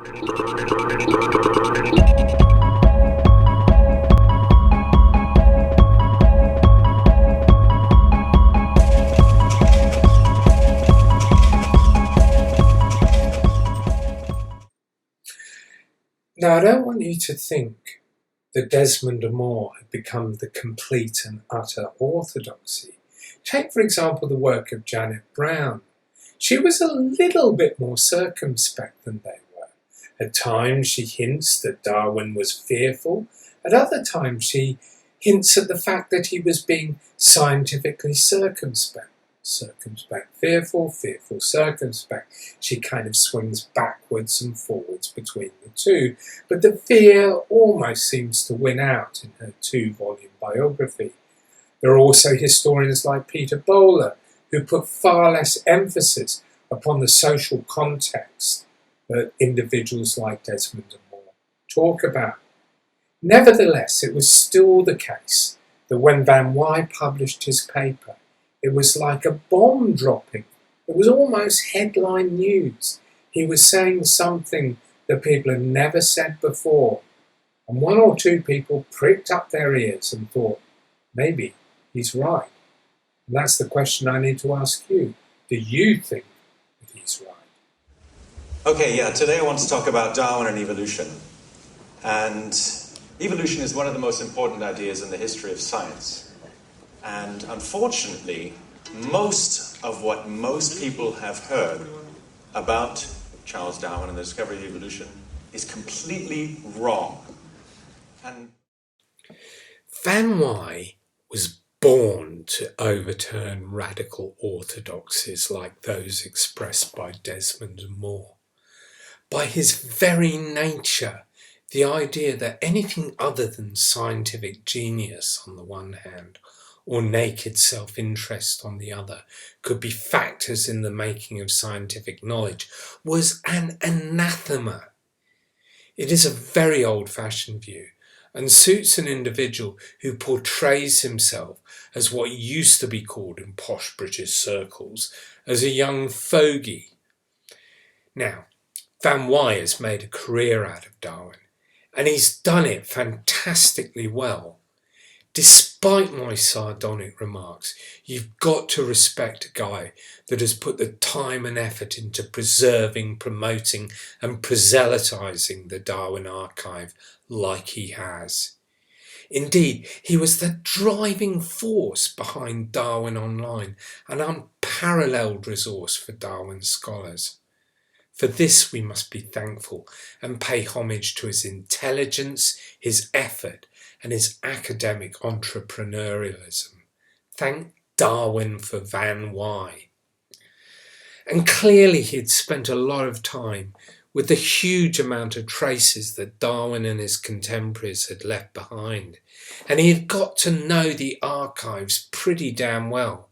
Now, I don't want you to think that Desmond Moore had become the complete and utter orthodoxy. Take, for example, the work of Janet Brown. She was a little bit more circumspect than they were. At times she hints that Darwin was fearful. At other times she hints at the fact that he was being scientifically circumspect. Fearful, circumspect. She kind of swings backwards and forwards between the two, but the fear almost seems to win out in her 2-volume biography. There are also historians like Peter Bowler who put far less emphasis upon the social context that individuals like Desmond and Moore talk about. Nevertheless, it was still the case that when Van Wy published his paper, it was like a bomb dropping. It was almost headline news. He was saying something that people had never said before. And 1 or 2 people pricked up their ears and thought, maybe he's right. And that's the question I need to ask you. Do you think that he's right? Okay, today I want to talk about Darwin and evolution. And evolution is one of the most important ideas in the history of science. And unfortunately, most of what most people have heard about Charles Darwin and the discovery of evolution is completely wrong. And Van Wy was born to overturn radical orthodoxies like those expressed by Desmond and Moore. By his very nature, the idea that anything other than scientific genius on the one hand, or naked self-interest on the other, could be factors in the making of scientific knowledge was an anathema. It is a very old-fashioned view and suits an individual who portrays himself as what used to be called in posh British circles as a young fogey. Now, Van Wy has made a career out of Darwin, and he's done it fantastically well. Despite my sardonic remarks, you've got to respect a guy that has put the time and effort into preserving, promoting and proselytizing the Darwin archive like he has. Indeed, he was the driving force behind Darwin Online, an unparalleled resource for Darwin scholars. For this we must be thankful and pay homage to his intelligence, his effort, and his academic entrepreneurialism. Thank Darwin for Van Wy. And clearly he'd spent a lot of time with the huge amount of traces that Darwin and his contemporaries had left behind, and he had got to know the archives pretty damn well.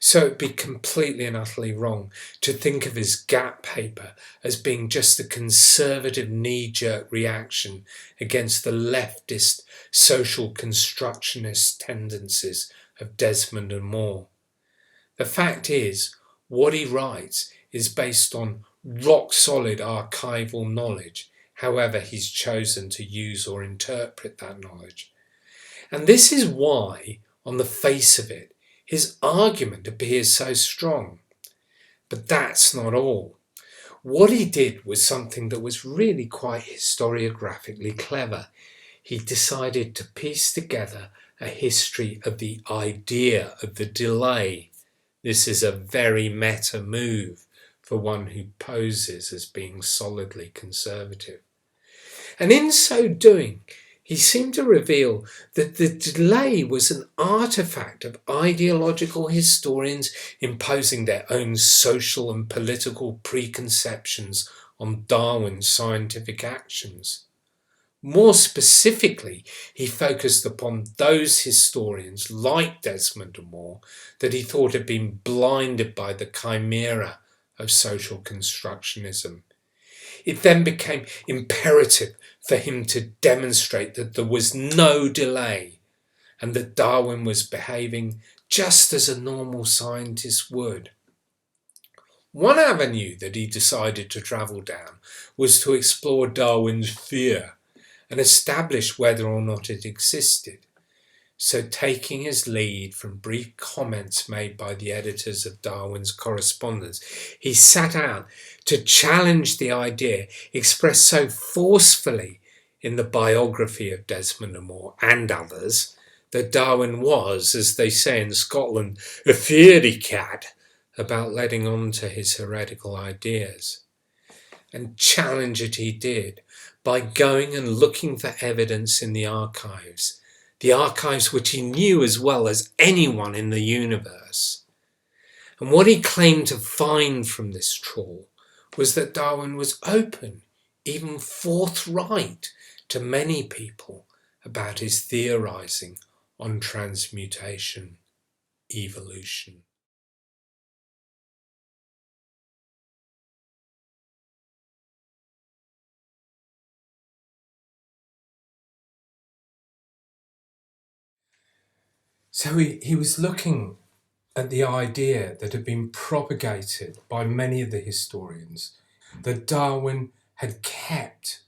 So it'd be completely and utterly wrong to think of his gap paper as being just a conservative knee-jerk reaction against the leftist social constructionist tendencies of Desmond and Moore. The fact is, what he writes is based on rock-solid archival knowledge, however he's chosen to use or interpret that knowledge. And this is why, on the face of it, his argument appears so strong. But that's not all. What he did was something that was really quite historiographically clever. He decided to piece together a history of the idea of the delay. This is a very meta move for one who poses as being solidly conservative. And in so doing, he seemed to reveal that the delay was an artifact of ideological historians imposing their own social and political preconceptions on Darwin's scientific actions. More specifically, he focused upon those historians like Desmond and Moore that he thought had been blinded by the chimera of social constructionism. It then became imperative for him to demonstrate that there was no delay and that Darwin was behaving just as a normal scientist would. One avenue that he decided to travel down was to explore Darwin's fear and establish whether or not it existed. So, taking his lead from brief comments made by the editors of Darwin's correspondence, he set out to challenge the idea expressed so forcefully in the biography of Desmond Moore and others that Darwin was, as they say in Scotland, a feardy cat about letting on to his heretical ideas. And challenge it he did by going and looking for evidence in the archives which he knew as well as anyone in the universe. And what he claimed to find from this trawl was that Darwin was open, even forthright, to many people about his theorizing on transmutation, evolution. So he was looking at the idea that had been propagated by many of the historians that Darwin had kept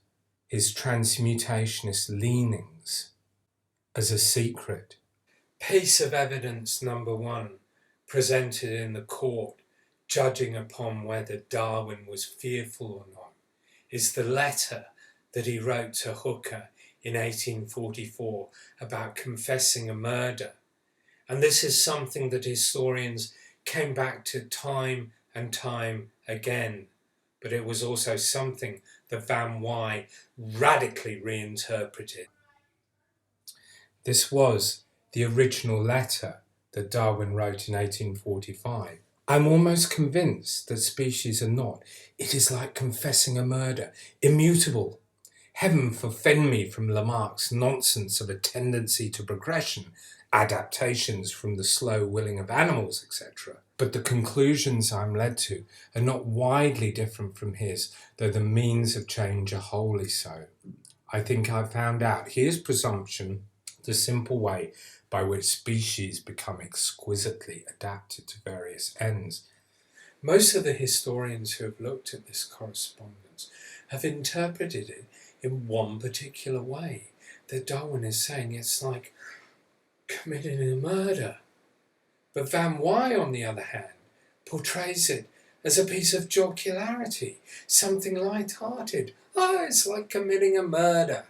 his transmutationist leanings as a secret. Piece of evidence number one, presented in the court, judging upon whether Darwin was fearful or not, is the letter that he wrote to Hooker in 1844 about confessing a murder. And this is something that historians came back to time and time again. But it was also something that Van Wy radically reinterpreted. This was the original letter that Darwin wrote in 1845. I'm almost convinced that species are not. It is like confessing a murder, immutable. Heaven forfend me from Lamarck's nonsense of a tendency to progression, adaptations from the slow willing of animals, etc. But the conclusions I'm led to are not widely different from his, though the means of change are wholly so. I think I've found out his presumption, the simple way by which species become exquisitely adapted to various ends. Most of the historians who have looked at this correspondence have interpreted it in one particular way, that Darwin is saying it's like committing a murder. But Van Wy, on the other hand, portrays it as a piece of jocularity, something light-hearted. It's like committing a murder.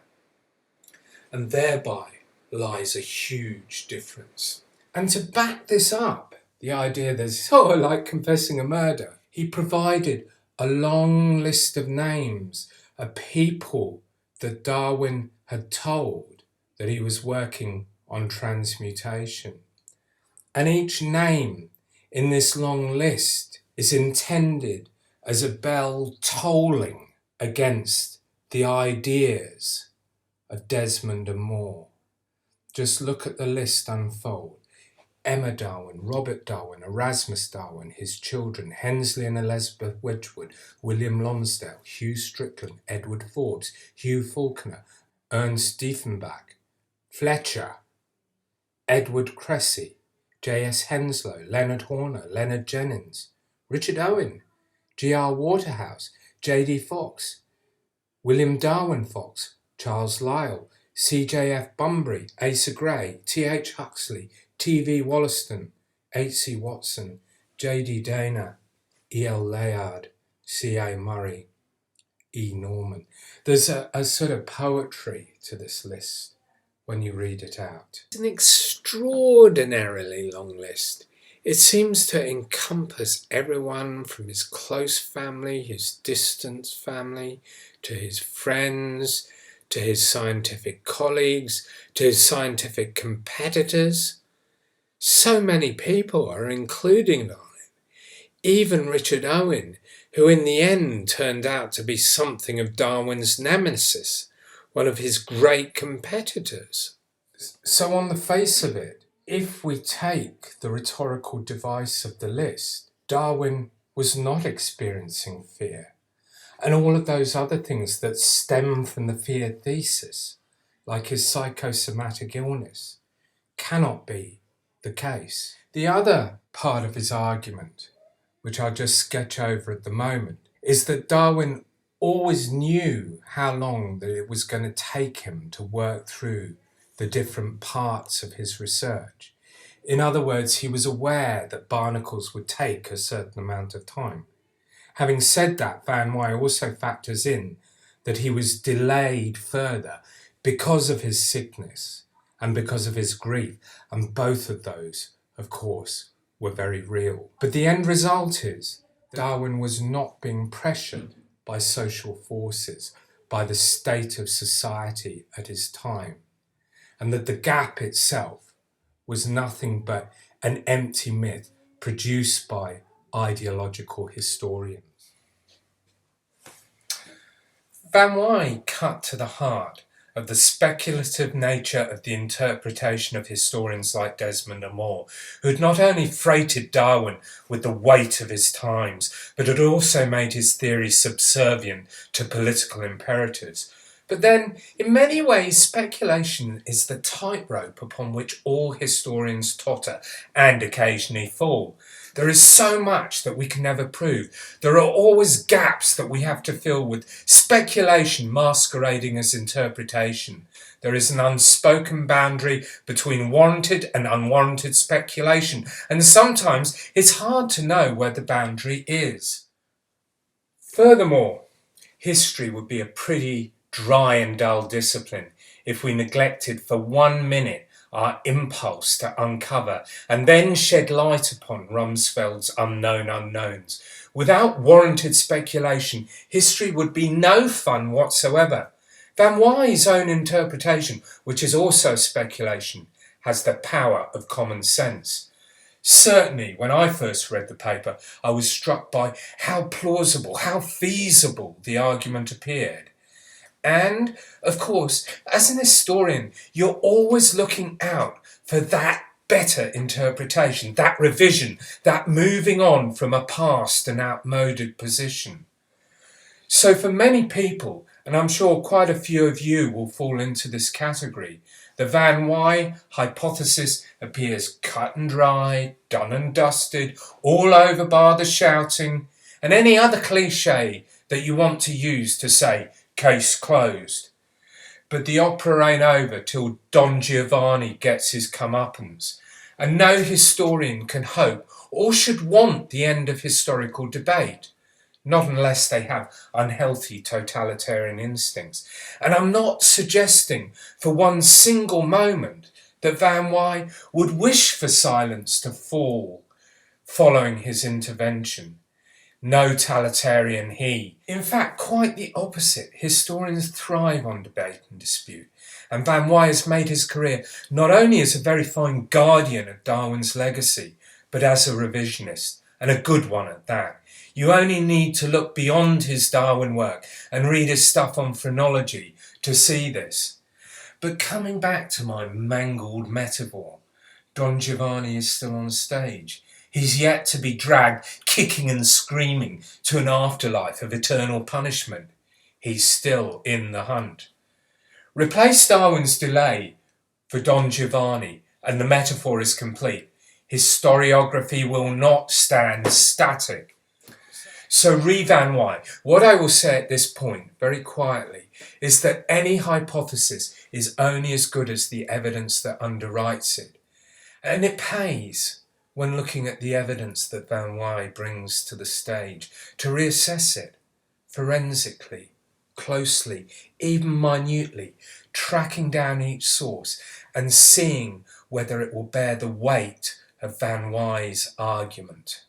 And thereby lies a huge difference. And to back this up, the idea that like confessing a murder, he provided a long list of names of people that Darwin had told that he was working on transmutation. And each name in this long list is intended as a bell tolling against the ideas of Desmond and Moore. Just look at the list unfold. Emma Darwin, Robert Darwin, Erasmus Darwin, his children, Hensley and Elizabeth Wedgwood, William Lonsdale, Hugh Strickland, Edward Forbes, Hugh Falconer, Ernst Diefenbach, Fletcher, Edward Cressy, J.S. Henslow, Leonard Horner, Leonard Jennings, Richard Owen, G.R. Waterhouse, J.D. Fox, William Darwin Fox, Charles Lyell, C.J.F. Bunbury, Asa Gray, T.H. Huxley, T.V. Wollaston, H.C. Watson, J.D. Dana, E.L. Layard, C.A. Murray, E. Norman. There's a sort of poetry to this list when you read it out. It's an extraordinarily long list. It seems to encompass everyone from his close family, his distant family, to his friends, to his scientific colleagues, to his scientific competitors. So many people are included on it. Even Richard Owen, who in the end turned out to be something of Darwin's nemesis, one of his great competitors. So on the face of it, if we take the rhetorical device of the list, Darwin was not experiencing fear. And all of those other things that stem from the fear thesis, like his psychosomatic illness, cannot be the case. The other part of his argument which I'll just sketch over at the moment, is that Darwin always knew how long that it was going to take him to work through the different parts of his research. In other words, he was aware that barnacles would take a certain amount of time. Having said that, Van Wy also factors in that he was delayed further because of his sickness and because of his grief, and both of those, of course, were very real. But the end result is Darwin was not being pressured by social forces, by the state of society at his time, and that the gap itself was nothing but an empty myth produced by ideological historians. Van Wy cut to the heart of the speculative nature of the interpretation of historians like Desmond and Moore, who had not only freighted Darwin with the weight of his times, but had also made his theory subservient to political imperatives. But then, in many ways, speculation is the tightrope upon which all historians totter and occasionally fall. There is so much that we can never prove. There are always gaps that we have to fill with speculation masquerading as interpretation. There is an unspoken boundary between warranted and unwarranted speculation, and sometimes it's hard to know where the boundary is. Furthermore, history would be a pretty dry and dull discipline if we neglected for 1 minute our impulse to uncover and then shed light upon Rumsfeld's unknown unknowns. Without warranted speculation, history would be no fun whatsoever. Van Wy's own interpretation, which is also speculation, has the power of common sense. Certainly, when I first read the paper, I was struck by how plausible, how feasible the argument appeared. And, of course, as an historian, you're always looking out for that better interpretation, that revision, that moving on from a past and outmoded position. So for many people, and I'm sure quite a few of you will fall into this category, the Van Wy hypothesis appears cut and dry, done and dusted, all over bar the shouting, and any other cliche that you want to use to say, case closed. But the opera ain't over till Don Giovanni gets his comeuppance, and no historian can hope or should want the end of historical debate, not unless they have unhealthy totalitarian instincts. And I'm not suggesting for one single moment that Van Wy would wish for silence to fall following his intervention. No totalitarian he. In fact, quite the opposite. Historians thrive on debate and dispute. And Van Wy has made his career not only as a very fine guardian of Darwin's legacy, but as a revisionist, and a good one at that. You only need to look beyond his Darwin work and read his stuff on phrenology to see this. But coming back to my mangled metaphor, Don Giovanni is still on stage. He's yet to be dragged, kicking and screaming, to an afterlife of eternal punishment. He's still in the hunt. Replace Darwin's delay for Don Giovanni, and the metaphor is complete. Historiography will not stand static. So Van Wy, what I will say at this point, very quietly, is that any hypothesis is only as good as the evidence that underwrites it. And it pays, when looking at the evidence that Van Wy brings to the stage, to reassess it forensically, closely, even minutely, tracking down each source and seeing whether it will bear the weight of Van Wy's argument.